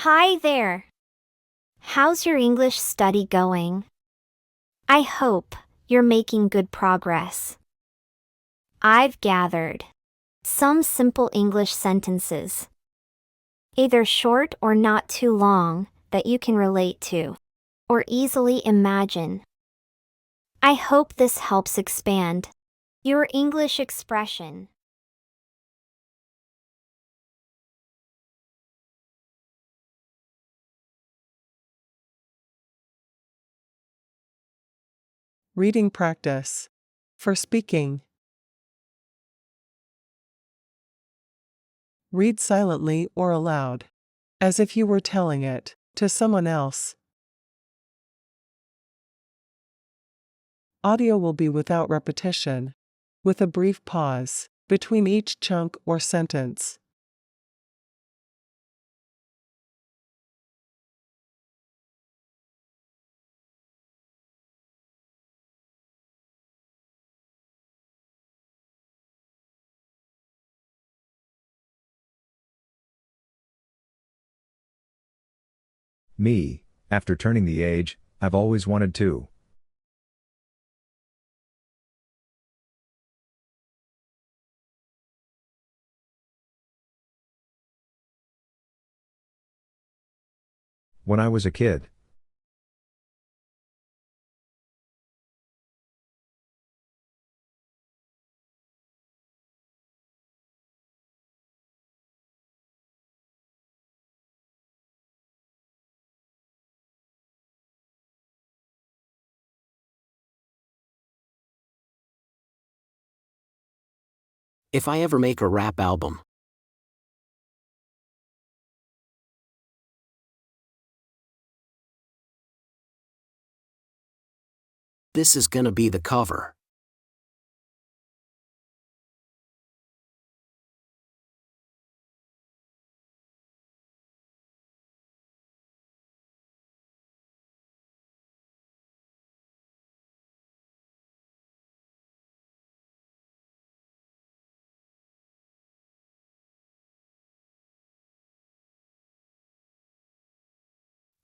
Hi there. How's your English study going? I hope you're making good progress. I've gathered some simple English sentences, either short or not too long, that you can relate to or easily imagine. I hope this helps expand your English expression. Reading practice. For speaking. Read silently or aloud, as if you were telling it to someone else. Audio will be without repetition, with a brief pause between each chunk or sentence. Me, after turning the age, I've always wanted to. When I was a kid. If I ever make a rap album. This is gonna be the cover.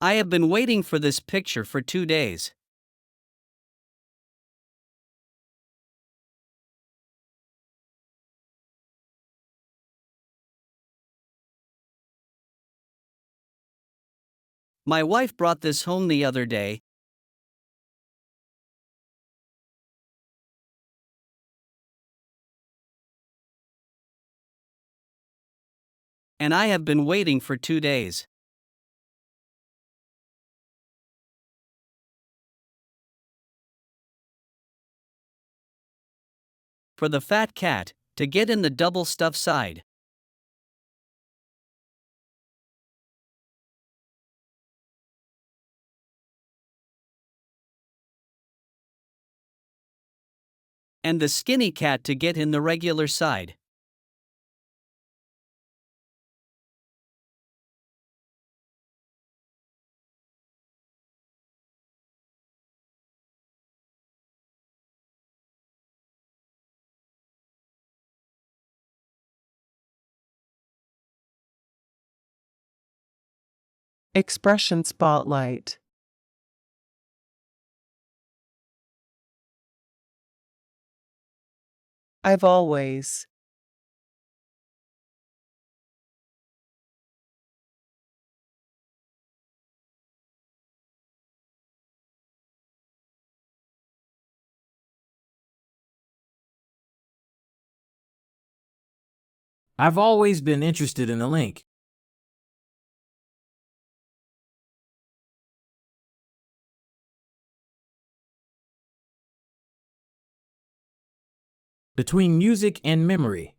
I have been waiting for this picture for 2 days. My wife brought this home the other day. And I have been waiting for 2 days. For the fat cat to get in the double stuffed side. And the skinny cat to get in the regular side. Expression spotlight. I've always. I've always been interested in the link. Between music and memory.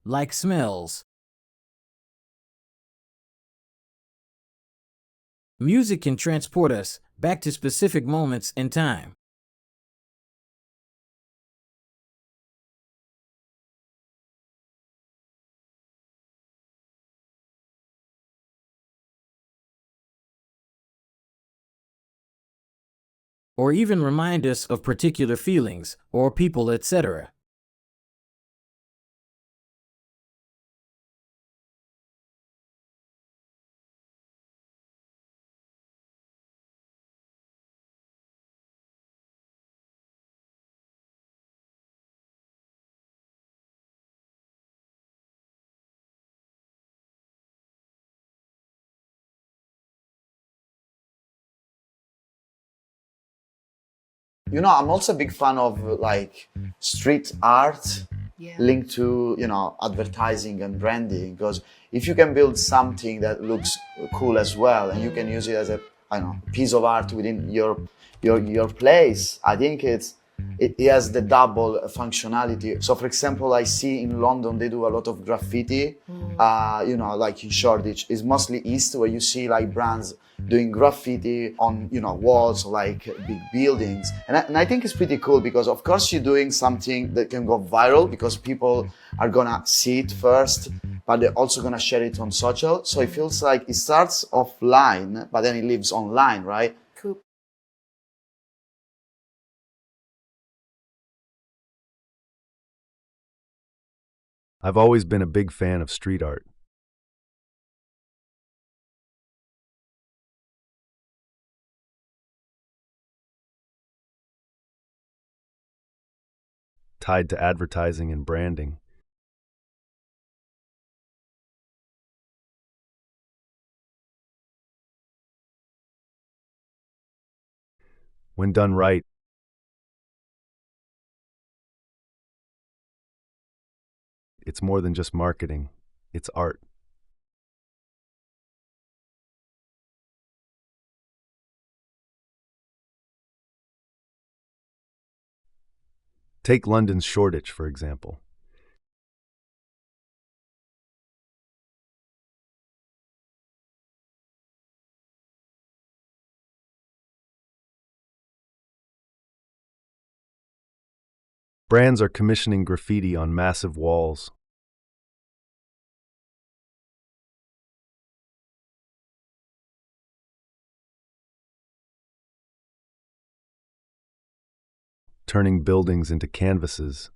Like smells. Music can transport us back to specific moments in time. Or even remind us of particular feelings or people, etc. You know, I'm also a big fan of like street art linked to, advertising and branding, because if you can build something that looks cool as well and you can use it as a, I don't know, piece of art within your place, I think it has the double functionality. So for example, I see in London they do a lot of graffiti, like in Shoreditch. It's mostly east where you see like brands doing graffiti on walls, like big buildings, and I think it's pretty cool, because of course you're doing something that can go viral because people are gonna see it first, but they're also gonna share it on social. So it feels like it starts offline but then it lives online, right? Cool. I've always been a big fan of street art. Tied to advertising and branding. When done right, it's more than just marketing, it's art. Take London's Shoreditch, for example. Brands are commissioning graffiti on massive walls. Turning buildings into canvases.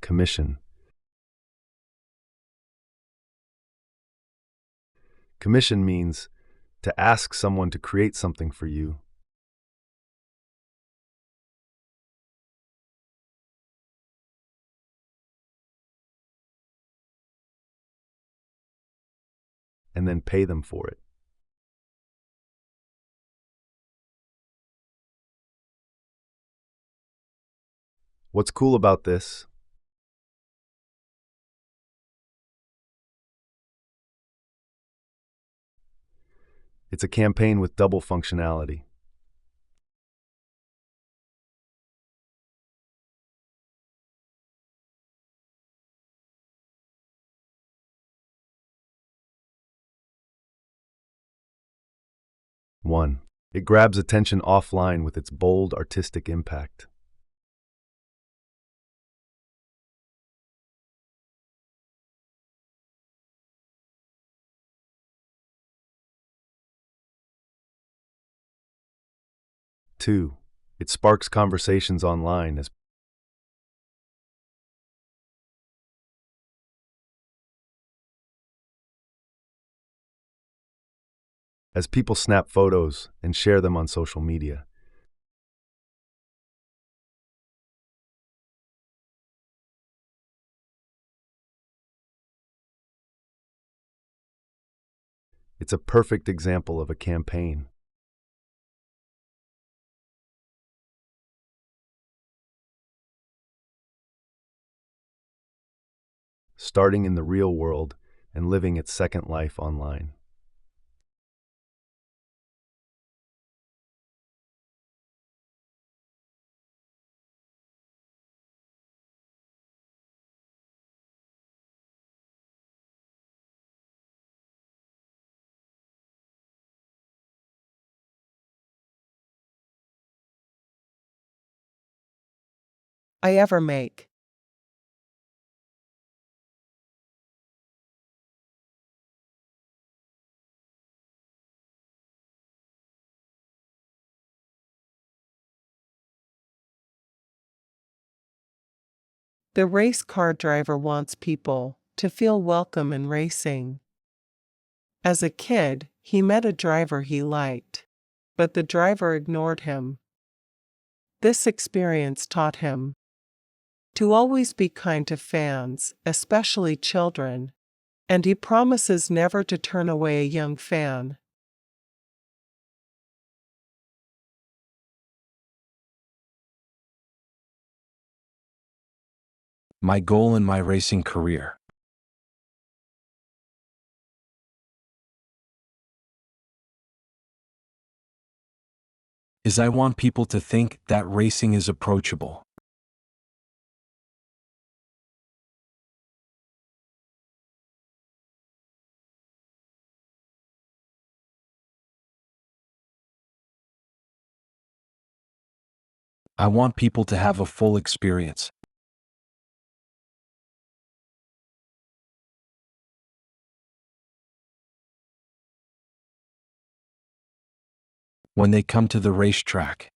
Commission. Commission means to ask someone to create something for you. And then pay them for it. What's cool about this? It's a campaign with double functionality. One, it grabs attention offline with its bold artistic impact. Two, it sparks conversations online as people snap photos and share them on social media. It's a perfect example of a campaign. Starting in the real world and living its second life online. I ever make. The race car driver wants people to feel welcome in racing. As a kid, he met a driver he liked, but the driver ignored him. This experience taught him to always be kind to fans, especially children, And he promises never to turn away a young fan. My goal in my racing career is I want people to think that racing is approachable. I want people to have a full experience. When they come to the racetrack.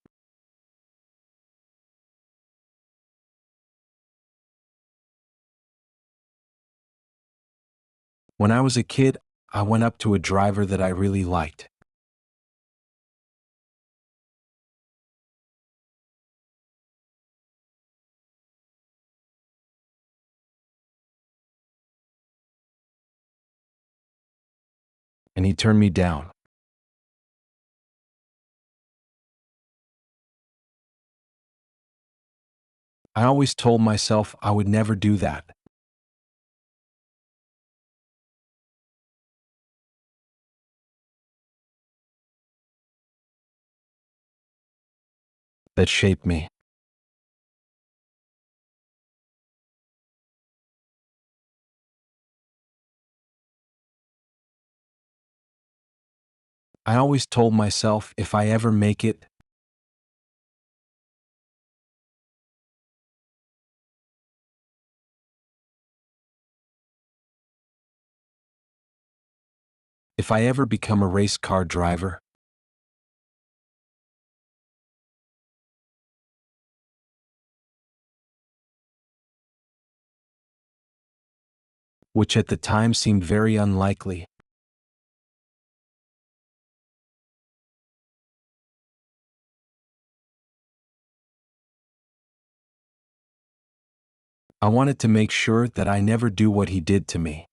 When I was a kid, I went up to a driver that I really liked. And he turned me down. I always told myself I would never do that. That shaped me. I always told myself if I ever make it, if I ever become a race car driver, which at the time seemed very unlikely, I wanted to make sure that I never do what he did to me.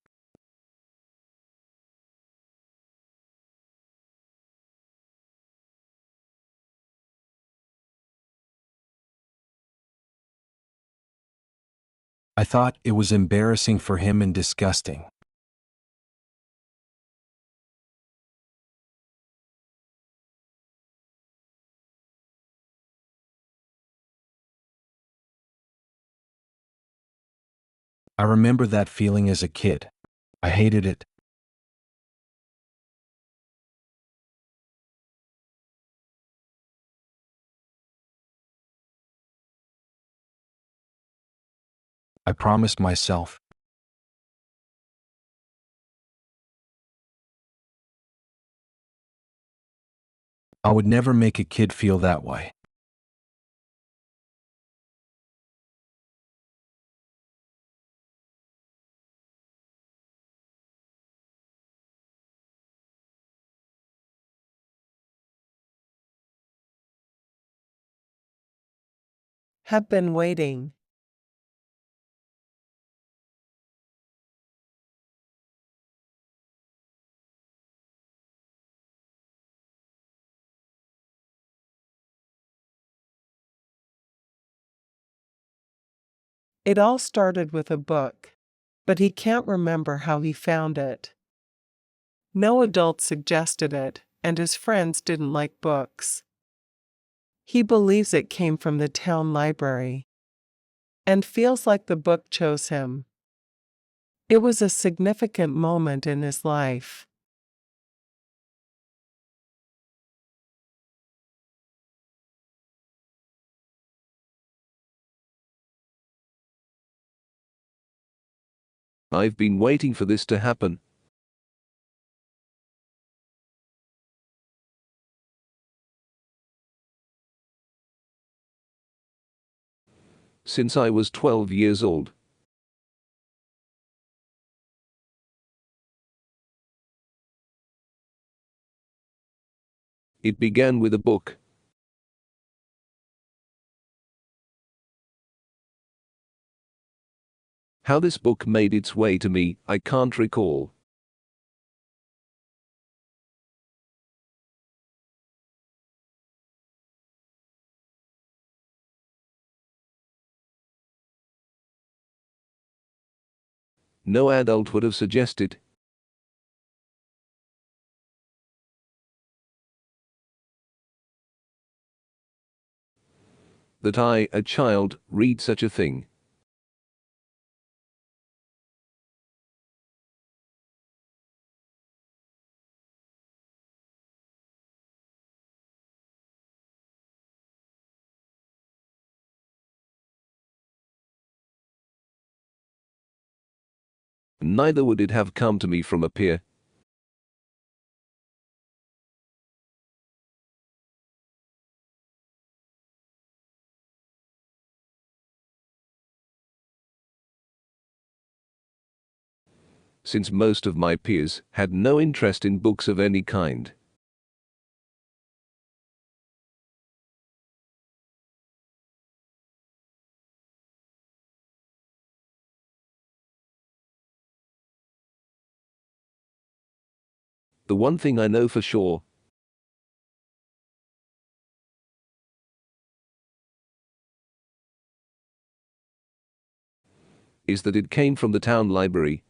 I thought it was embarrassing for him and disgusting. I remember that feeling as a kid. I hated it. I promised myself I would never make a kid feel that way. Have been waiting. It all started with a book, but he can't remember how he found it. No adult suggested it, and his friends didn't like books. He believes it came from the town library, and feels like the book chose him. It was a significant moment in his life. I've been waiting for this to happen. Since I was 12 years old. It began with a book. How this book made its way to me, I can't recall. No adult would have suggested. That I, a child, read such a thing. Neither would it have come to me from a peer. Since most of my peers had no interest in books of any kind. The one thing I know for sure is that it came from the town library.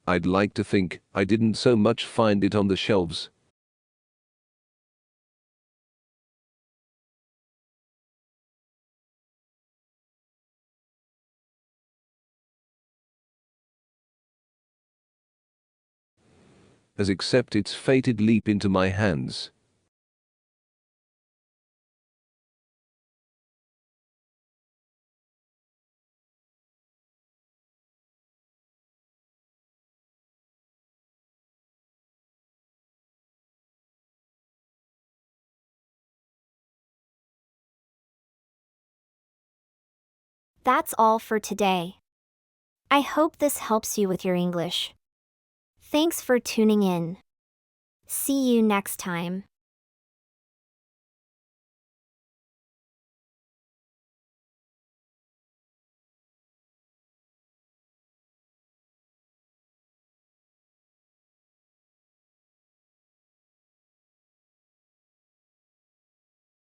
I'd like to think I didn't so much find it on the shelves. As accept its fated leap into my hands. That's all for today. I hope this helps you with your English. Thanks for tuning in. See you next time.